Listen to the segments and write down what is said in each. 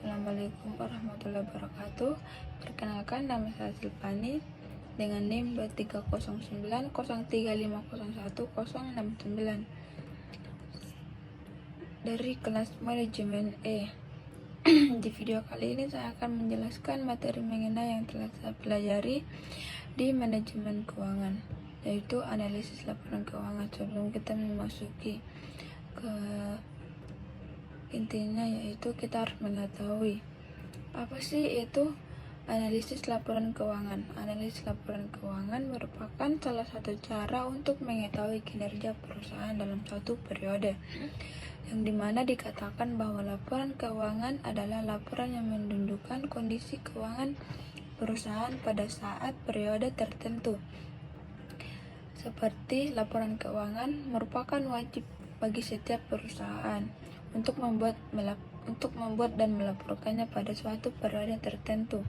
Assalamualaikum warahmatullahi wabarakatuh. Perkenalkan, nama saya Silvani dengan NIM 230903501069 dari kelas manajemen E. Di video kali ini saya akan menjelaskan materi mengenai yang telah saya pelajari di manajemen keuangan, yaitu analisis laporan keuangan. Sebelum kita memasuki ke intinya, yaitu kita harus mengetahui apa sih itu analisis laporan keuangan. Analisis laporan keuangan merupakan salah satu cara untuk mengetahui kinerja perusahaan dalam suatu periode, yang dimana dikatakan bahwa laporan keuangan adalah laporan yang menunjukkan kondisi keuangan perusahaan pada saat periode tertentu. Seperti laporan keuangan merupakan wajib bagi setiap perusahaan untuk membuat dan melaporkannya pada suatu periode tertentu.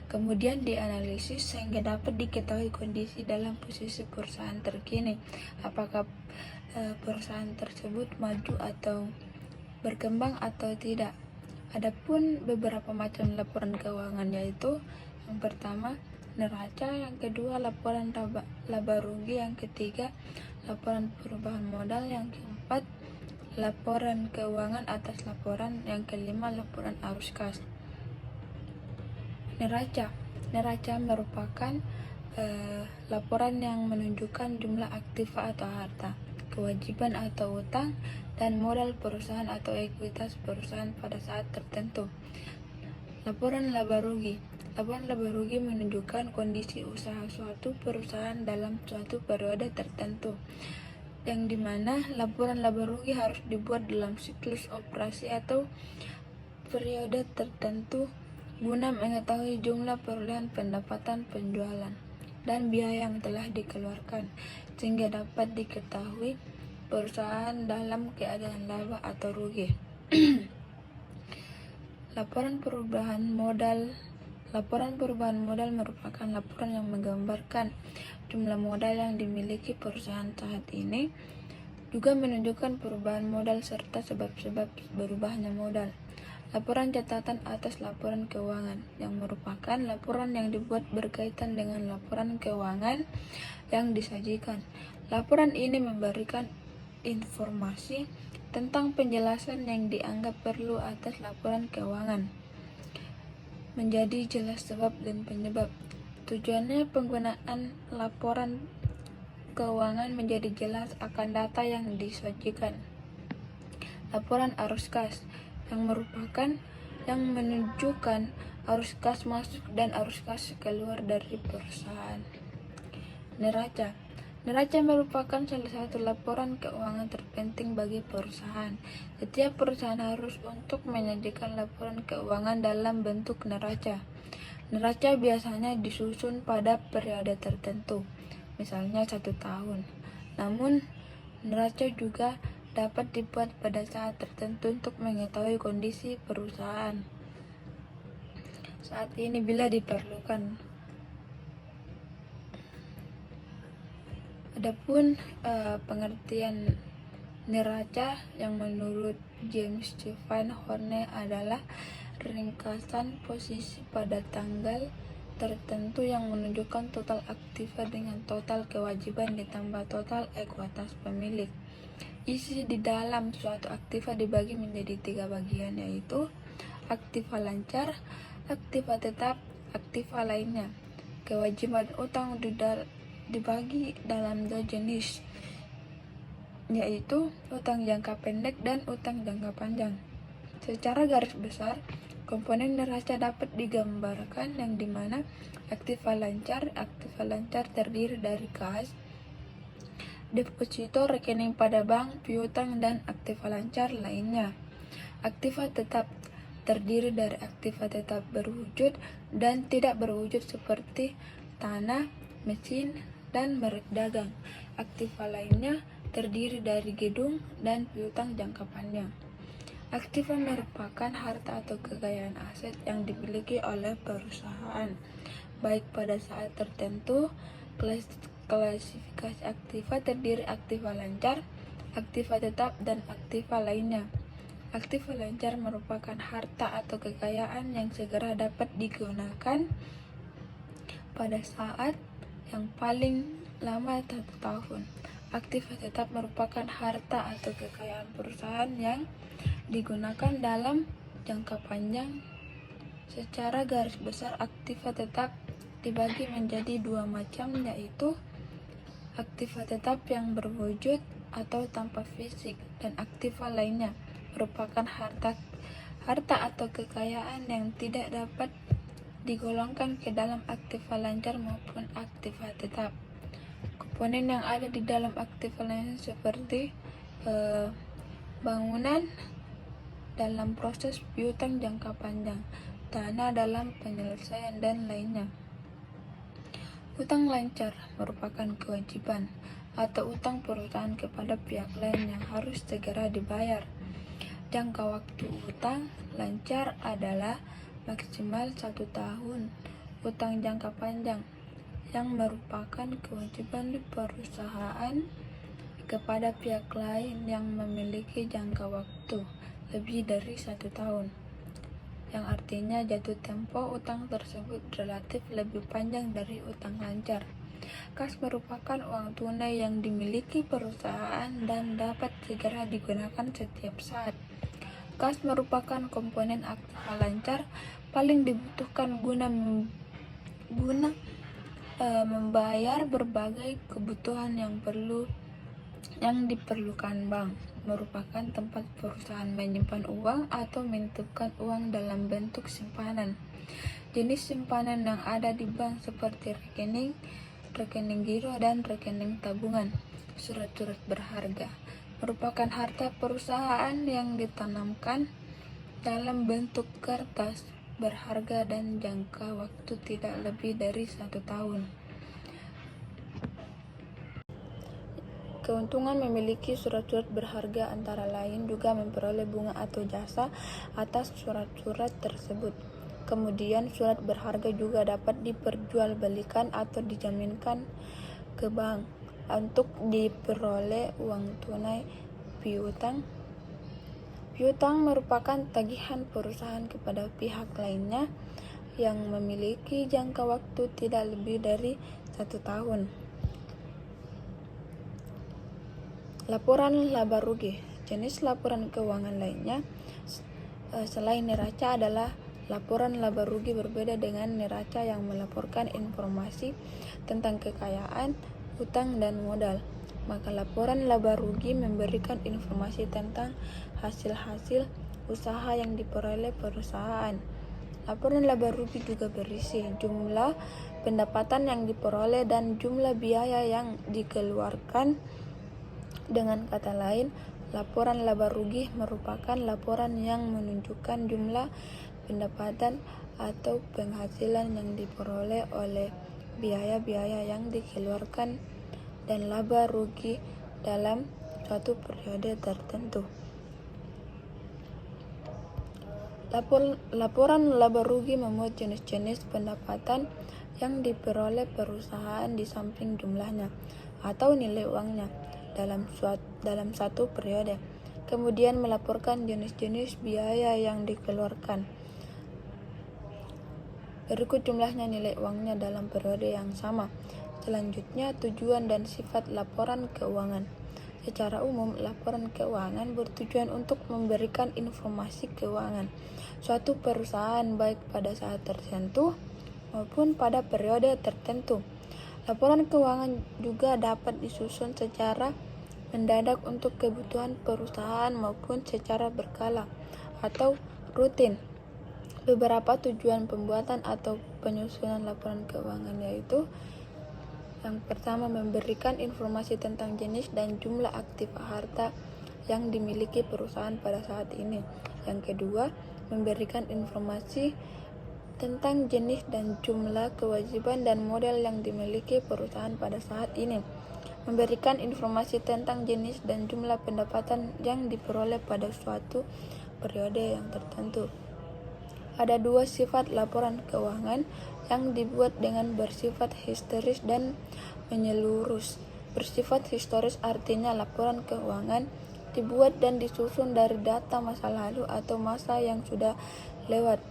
Kemudian dianalisis sehingga dapat diketahui kondisi dalam posisi perusahaan terkini, apakah perusahaan tersebut maju atau berkembang atau tidak. Adapun beberapa macam laporan keuangan, yaitu yang pertama neraca, yang kedua laporan laba rugi, yang ketiga laporan perubahan modal, yang keempat laporan keuangan atas laporan, yang kelima laporan arus kas. Neraca merupakan laporan yang menunjukkan jumlah aktiva atau harta, kewajiban atau utang, dan modal perusahaan atau ekuitas perusahaan pada saat tertentu. Laporan laba rugi menunjukkan kondisi usaha suatu perusahaan dalam suatu periode tertentu, yang dimana laporan laba rugi harus dibuat dalam siklus operasi atau periode tertentu guna mengetahui jumlah perolehan pendapatan penjualan dan biaya yang telah dikeluarkan, sehingga dapat diketahui perusahaan dalam keadaan laba atau rugi. Laporan perubahan modal merupakan laporan yang menggambarkan jumlah modal yang dimiliki perusahaan saat ini, juga menunjukkan perubahan modal serta sebab-sebab berubahnya modal. Laporan catatan atas laporan keuangan, yang merupakan laporan yang dibuat berkaitan dengan laporan keuangan yang disajikan. Laporan ini memberikan informasi tentang penjelasan yang dianggap perlu atas laporan keuangan, menjadi jelas sebab dan penyebab. Tujuannya penggunaan laporan keuangan menjadi jelas akan data yang disajikan. Laporan arus kas, yang menunjukkan arus kas masuk dan arus kas keluar dari perusahaan. Neraca merupakan salah satu laporan keuangan terpenting bagi perusahaan. Setiap perusahaan harus untuk menyajikan laporan keuangan dalam bentuk neraca. Neraca biasanya disusun pada periode tertentu, misalnya 1 tahun. Namun, neraca juga dapat dibuat pada saat tertentu untuk mengetahui kondisi perusahaan saat ini bila diperlukan. Adapun pengertian neraca yang menurut James Stephen Horne adalah ringkasan posisi pada tanggal tertentu yang menunjukkan total aktiva dengan total kewajiban ditambah total ekuitas pemilik. Isi di dalam suatu aktiva dibagi menjadi 3 bagian, yaitu aktiva lancar, aktiva tetap, aktiva lainnya. Kewajiban utang dibagi dalam 2 jenis, yaitu utang jangka pendek dan utang jangka panjang. Secara garis besar, komponen neraca dapat digambarkan yang dimana aktiva lancar terdiri dari kas, deposito, rekening pada bank, piutang, dan aktiva lancar lainnya. Aktiva tetap terdiri dari aktiva tetap berwujud dan tidak berwujud seperti tanah, mesin, dan merek dagang. Aktiva lainnya terdiri dari gedung dan piutang jangka panjang. Aktiva merupakan harta atau kekayaan aset yang dimiliki oleh perusahaan, baik pada saat tertentu. Klasifikasi aktiva terdiri aktiva lancar, aktiva tetap, dan aktiva lainnya. Aktiva lancar merupakan harta atau kekayaan yang segera dapat digunakan pada saat yang paling lama 1 tahun. Aktiva tetap merupakan harta atau kekayaan perusahaan yang digunakan dalam jangka panjang. Secara garis besar, aktiva tetap dibagi menjadi 2 macam, yaitu aktiva tetap yang berwujud atau tanpa fisik, dan aktiva lainnya merupakan harta atau kekayaan yang tidak dapat digolongkan ke dalam aktiva lancar maupun aktiva tetap. Komponen yang ada di dalam aktiva lancar seperti bangunan dalam proses piutang jangka panjang, dana dalam penyelesaian, dan lainnya. Utang lancar merupakan kewajiban atau utang perusahaan kepada pihak lain yang harus segera dibayar. Jangka waktu utang lancar adalah maksimal 1 tahun. Utang jangka panjang yang merupakan kewajiban perusahaan kepada pihak lain yang memiliki jangka waktu lebih dari 1 tahun, yang artinya jatuh tempo utang tersebut relatif lebih panjang dari utang lancar. Kas merupakan uang tunai yang dimiliki perusahaan dan dapat segera digunakan setiap saat. Kas merupakan komponen aktiva lancar paling dibutuhkan guna membayar berbagai kebutuhan yang diperlukan bank. Merupakan tempat perusahaan menyimpan uang atau menitipkan uang dalam bentuk simpanan. Jenis simpanan yang ada di bank seperti rekening giro, dan rekening tabungan. Surat-surat berharga merupakan harta perusahaan yang ditanamkan dalam bentuk kertas berharga dan jangka waktu tidak lebih dari 1 tahun. Keuntungan memiliki surat-surat berharga antara lain juga memperoleh bunga atau jasa atas surat-surat tersebut. Kemudian surat berharga juga dapat diperjualbelikan atau dijaminkan ke bank untuk diperoleh uang tunai piutang. Piutang merupakan tagihan perusahaan kepada pihak lainnya yang memiliki jangka waktu tidak lebih dari 1 tahun. Laporan laba rugi. Jenis laporan keuangan lainnya selain neraca adalah laporan laba rugi. Berbeda dengan neraca yang melaporkan informasi tentang kekayaan, utang, dan modal, maka laporan laba rugi memberikan informasi tentang hasil-hasil usaha yang diperoleh perusahaan. Laporan laba rugi juga berisi jumlah pendapatan yang diperoleh dan jumlah biaya yang dikeluarkan. Dengan kata lain, laporan laba rugi merupakan laporan yang menunjukkan jumlah pendapatan atau penghasilan yang diperoleh oleh biaya-biaya yang dikeluarkan dan laba rugi dalam suatu periode tertentu. Laporan laba rugi memuat jenis-jenis pendapatan yang diperoleh perusahaan di samping jumlahnya atau nilai uangnya dalam satu periode. Kemudian melaporkan jenis-jenis biaya yang dikeluarkan. Berikut jumlahnya nilai uangnya dalam periode yang sama. Selanjutnya, tujuan dan sifat laporan keuangan. Secara umum, laporan keuangan bertujuan untuk memberikan informasi keuangan suatu perusahaan baik pada saat tertentu maupun pada periode tertentu. Laporan keuangan juga dapat disusun secara mendadak untuk kebutuhan perusahaan maupun secara berkala atau rutin. Beberapa tujuan pembuatan atau penyusunan laporan keuangan yaitu: yang pertama, memberikan informasi tentang jenis dan jumlah aktiva harta yang dimiliki perusahaan pada saat ini. Yang kedua, memberikan informasi tentang jenis dan jumlah kewajiban dan modal yang dimiliki perusahaan pada saat ini. Memberikan informasi tentang jenis dan jumlah pendapatan yang diperoleh pada suatu periode yang tertentu. Ada 2 sifat laporan keuangan yang dibuat dengan bersifat historis dan menyeluruh. Bersifat historis artinya laporan keuangan dibuat dan disusun dari data masa lalu atau masa yang sudah lewat.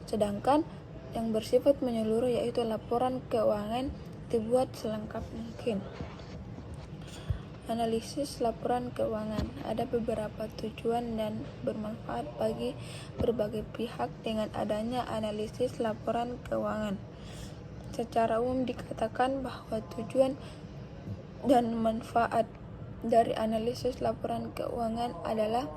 Sedangkan yang bersifat menyeluruh yaitu laporan keuangan dibuat selengkap mungkin. Analisis laporan keuangan. Ada beberapa tujuan dan bermanfaat bagi berbagai pihak dengan adanya analisis laporan keuangan. Secara umum dikatakan bahwa tujuan dan manfaat dari analisis laporan keuangan adalah: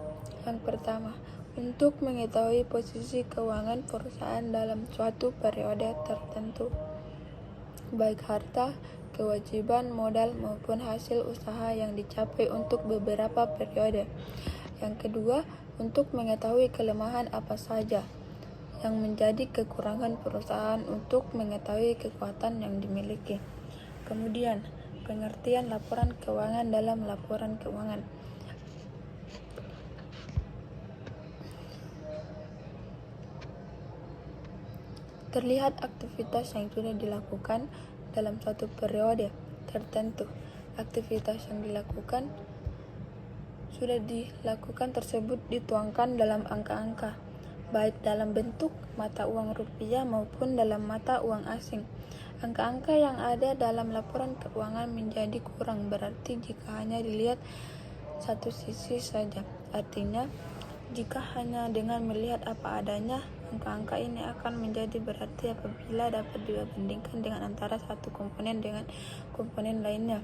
yang pertama, untuk mengetahui posisi keuangan perusahaan dalam suatu periode tertentu, baik harta, kewajiban, modal, maupun hasil usaha yang dicapai untuk beberapa periode. Yang kedua, untuk mengetahui kelemahan apa saja yang menjadi kekurangan perusahaan untuk mengetahui kekuatan yang dimiliki. Kemudian, pengertian laporan keuangan dalam laporan keuangan. Terlihat aktivitas yang sudah dilakukan dalam suatu periode tertentu. Aktivitas yang sudah dilakukan tersebut dituangkan dalam angka-angka, baik dalam bentuk mata uang rupiah maupun dalam mata uang asing. Angka-angka yang ada dalam laporan keuangan menjadi kurang berarti jika hanya dilihat satu sisi saja. Artinya, jika hanya dengan melihat apa adanya, angka-angka ini akan menjadi berarti apabila dapat dibandingkan dengan antara satu komponen dengan komponen lainnya.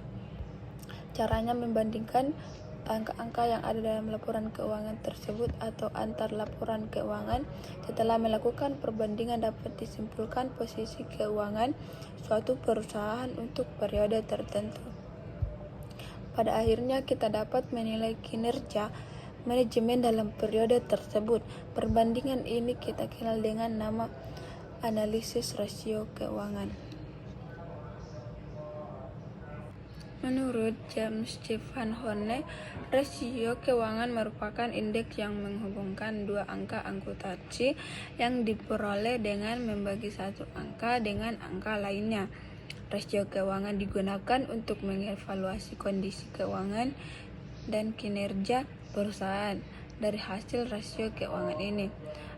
Caranya membandingkan angka-angka yang ada dalam laporan keuangan tersebut atau antar laporan keuangan. Setelah melakukan perbandingan dapat disimpulkan posisi keuangan suatu perusahaan untuk periode tertentu. Pada akhirnya kita dapat menilai kinerja manajemen dalam periode tersebut. Perbandingan ini kita kenal dengan nama analisis rasio keuangan. Menurut James C. Van Horne, rasio keuangan merupakan indeks yang menghubungkan dua angka akuntansi yang diperoleh dengan membagi satu angka dengan angka lainnya. Rasio keuangan digunakan untuk mengevaluasi kondisi keuangan dan kinerja perusahaan. Dari hasil rasio keuangan ini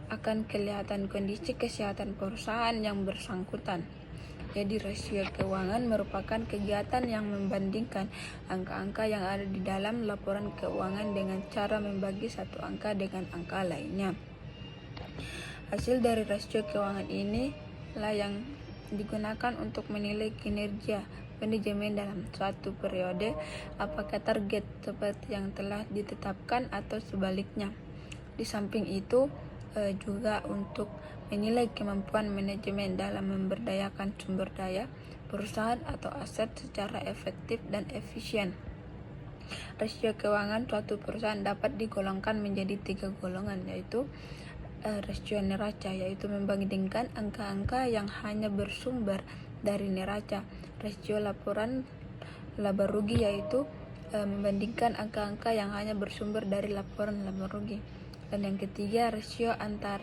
akan kelihatan kondisi kesehatan perusahaan yang bersangkutan. Jadi rasio keuangan merupakan kegiatan yang membandingkan angka-angka yang ada di dalam laporan keuangan dengan cara membagi satu angka dengan angka lainnya. Hasil dari rasio keuangan ini lah yang digunakan untuk menilai kinerja manajemen dalam suatu periode, apakah target seperti yang telah ditetapkan atau sebaliknya. Di samping itu, juga untuk menilai kemampuan manajemen dalam memberdayakan sumber daya perusahaan atau aset secara efektif dan efisien. Rasio keuangan suatu perusahaan dapat digolongkan menjadi 3 golongan, yaitu rasio neraca, yaitu membandingkan angka-angka yang hanya bersumber dari neraca. Rasio laporan laba rugi, yaitu membandingkan angka-angka yang hanya bersumber dari laporan laba rugi. Dan yang ketiga, rasio antar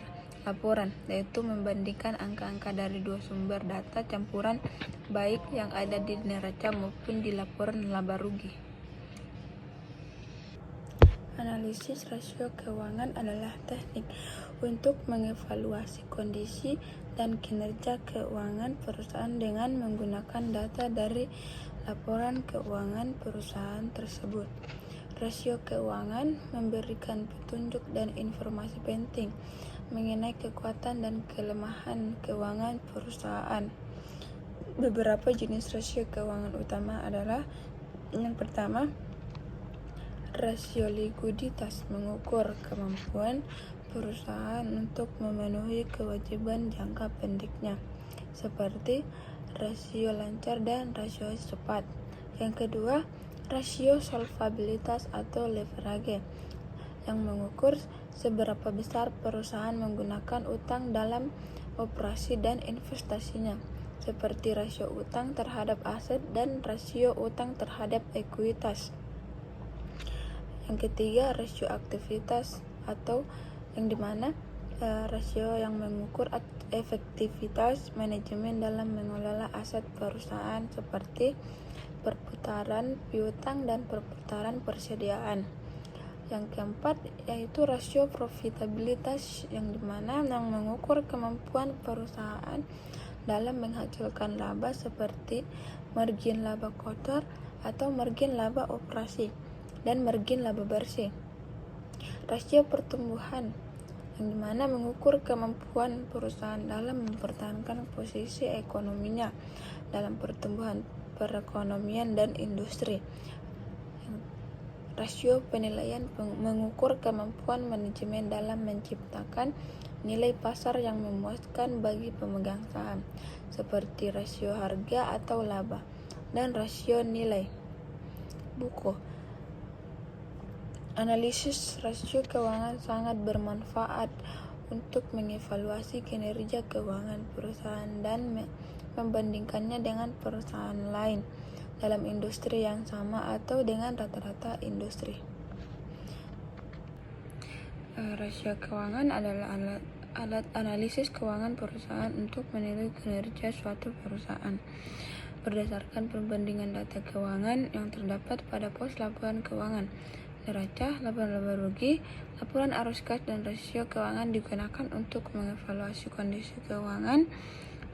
laporan, yaitu membandingkan angka-angka dari dua sumber data campuran baik yang ada di neraca maupun di laporan laba rugi. Analisis rasio keuangan adalah teknik untuk mengevaluasi kondisi dan kinerja keuangan perusahaan dengan menggunakan data dari laporan keuangan perusahaan tersebut. Rasio keuangan memberikan petunjuk dan informasi penting mengenai kekuatan dan kelemahan keuangan perusahaan. Beberapa jenis rasio keuangan utama adalah: yang pertama, rasio likuiditas, mengukur kemampuan perusahaan untuk memenuhi kewajiban jangka pendeknya, seperti rasio lancar dan rasio cepat. Yang kedua, rasio solvabilitas atau leverage, yang mengukur seberapa besar perusahaan menggunakan utang dalam operasi dan investasinya, seperti rasio utang terhadap aset dan rasio utang terhadap ekuitas. Yang ketiga, rasio aktivitas, atau yang dimana rasio yang mengukur efektivitas manajemen dalam mengelola aset perusahaan, seperti perputaran piutang, dan perputaran persediaan. Yang keempat yaitu rasio profitabilitas, yang dimana yang mengukur kemampuan perusahaan dalam menghasilkan laba seperti margin laba kotor atau margin laba operasi dan margin laba bersih. Rasio pertumbuhan, yang dimana mengukur kemampuan perusahaan dalam mempertahankan posisi ekonominya dalam pertumbuhan perekonomian dan industri. Rasio penilaian, mengukur kemampuan manajemen dalam menciptakan nilai pasar yang memuaskan bagi pemegang saham, seperti rasio harga atau laba, dan rasio nilai buku. Analisis rasio keuangan sangat bermanfaat untuk mengevaluasi kinerja keuangan perusahaan dan membandingkannya dengan perusahaan lain dalam industri yang sama atau dengan rata-rata industri. Rasio keuangan adalah alat analisis keuangan perusahaan untuk menilai kinerja suatu perusahaan berdasarkan perbandingan data keuangan yang terdapat pada pos laporan keuangan, neraca, laporan laba rugi, laporan arus kas, dan rasio keuangan digunakan untuk mengevaluasi kondisi keuangan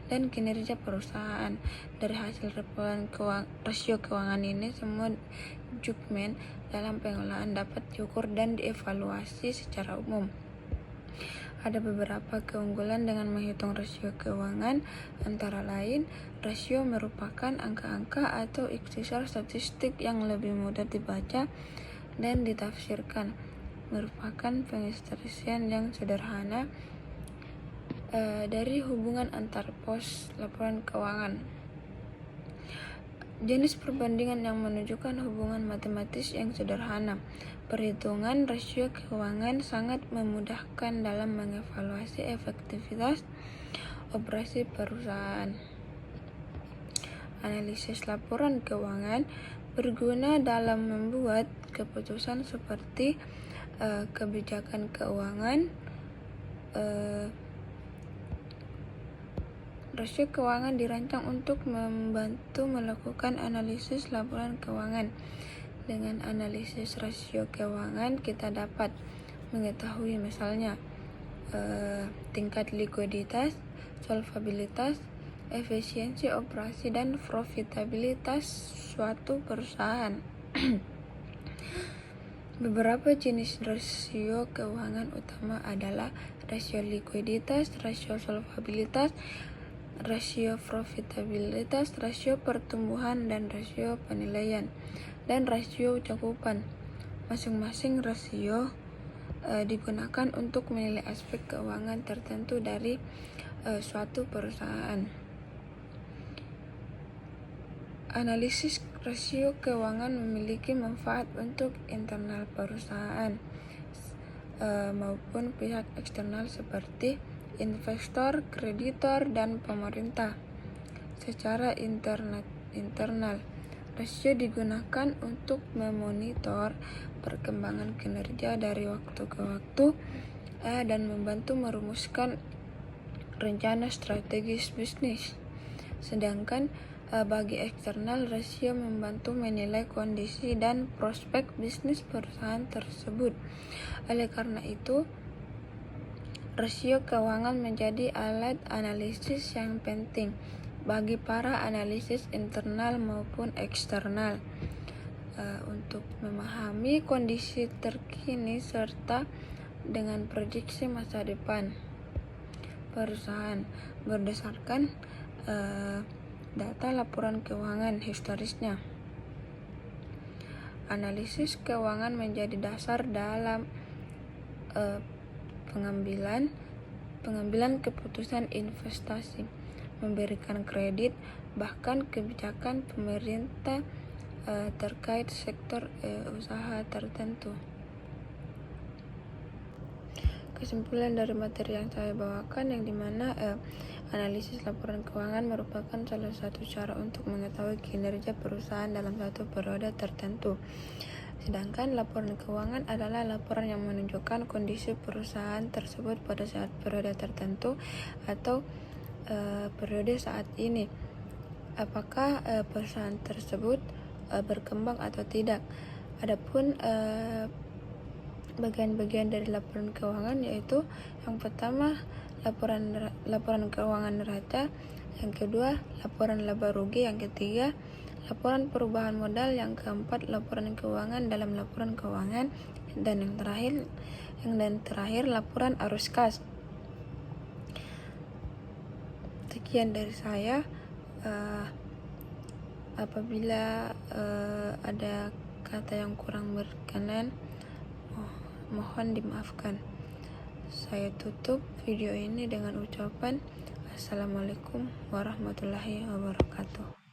dan kinerja perusahaan. Dari hasil laporan rasio keuangan ini, semua judgement dalam pengelolaan dapat diukur dan dievaluasi secara umum. Ada beberapa keunggulan dengan menghitung rasio keuangan, antara lain, rasio merupakan angka-angka atau ikhtisar statistik yang lebih mudah dibaca dan ditafsirkan, merupakan pengekspresian yang sederhana dari hubungan antar pos laporan keuangan. Jenis perbandingan yang menunjukkan hubungan matematis yang sederhana. Perhitungan rasio keuangan sangat memudahkan dalam mengevaluasi efektivitas operasi perusahaan. Analisis laporan keuangan berguna dalam membuat keputusan seperti kebijakan keuangan. Rasio keuangan dirancang untuk membantu melakukan analisis laporan keuangan. Dengan analisis rasio keuangan, kita dapat mengetahui misalnya tingkat likuiditas, solvabilitas, efisiensi operasi, dan profitabilitas suatu perusahaan. Beberapa jenis rasio keuangan utama adalah rasio likuiditas, rasio solvabilitas, rasio profitabilitas, rasio pertumbuhan, dan rasio penilaian, dan rasio cakupan. Masing-masing rasio digunakan untuk menilai aspek keuangan tertentu dari suatu perusahaan. Analisis rasio keuangan memiliki manfaat untuk internal perusahaan maupun pihak eksternal seperti investor, kreditor, dan pemerintah. Secara internal, rasio digunakan untuk memonitor perkembangan kinerja dari waktu ke waktu dan membantu merumuskan rencana strategis bisnis. Sedangkan bagi eksternal, rasio membantu menilai kondisi dan prospek bisnis perusahaan tersebut. Oleh karena itu, rasio keuangan menjadi alat analisis yang penting bagi para analisis internal maupun eksternal untuk memahami kondisi terkini serta dengan prediksi masa depan perusahaan berdasarkan data laporan keuangan historisnya. Analisis keuangan menjadi dasar dalam pengambilan keputusan investasi, memberikan kredit, bahkan kebijakan pemerintah terkait sektor usaha tertentu. Kesimpulan dari materi yang saya bawakan, yang dimana analisis laporan keuangan merupakan salah satu cara untuk mengetahui kinerja perusahaan dalam satu periode tertentu. Sedangkan laporan keuangan adalah laporan yang menunjukkan kondisi perusahaan tersebut pada saat periode tertentu atau periode saat ini. Apakah perusahaan tersebut berkembang atau tidak. Adapun bagian-bagian dari laporan keuangan yaitu yang pertama laporan keuangan neraca, yang kedua laporan laba rugi, yang ketiga laporan perubahan modal, yang keempat laporan keuangan dalam laporan keuangan, dan yang terakhir laporan arus kas. Sekian dari saya. Apabila ada kata yang kurang berkenan, mohon dimaafkan. Saya tutup video ini dengan ucapan Assalamualaikum warahmatullahi wabarakatuh.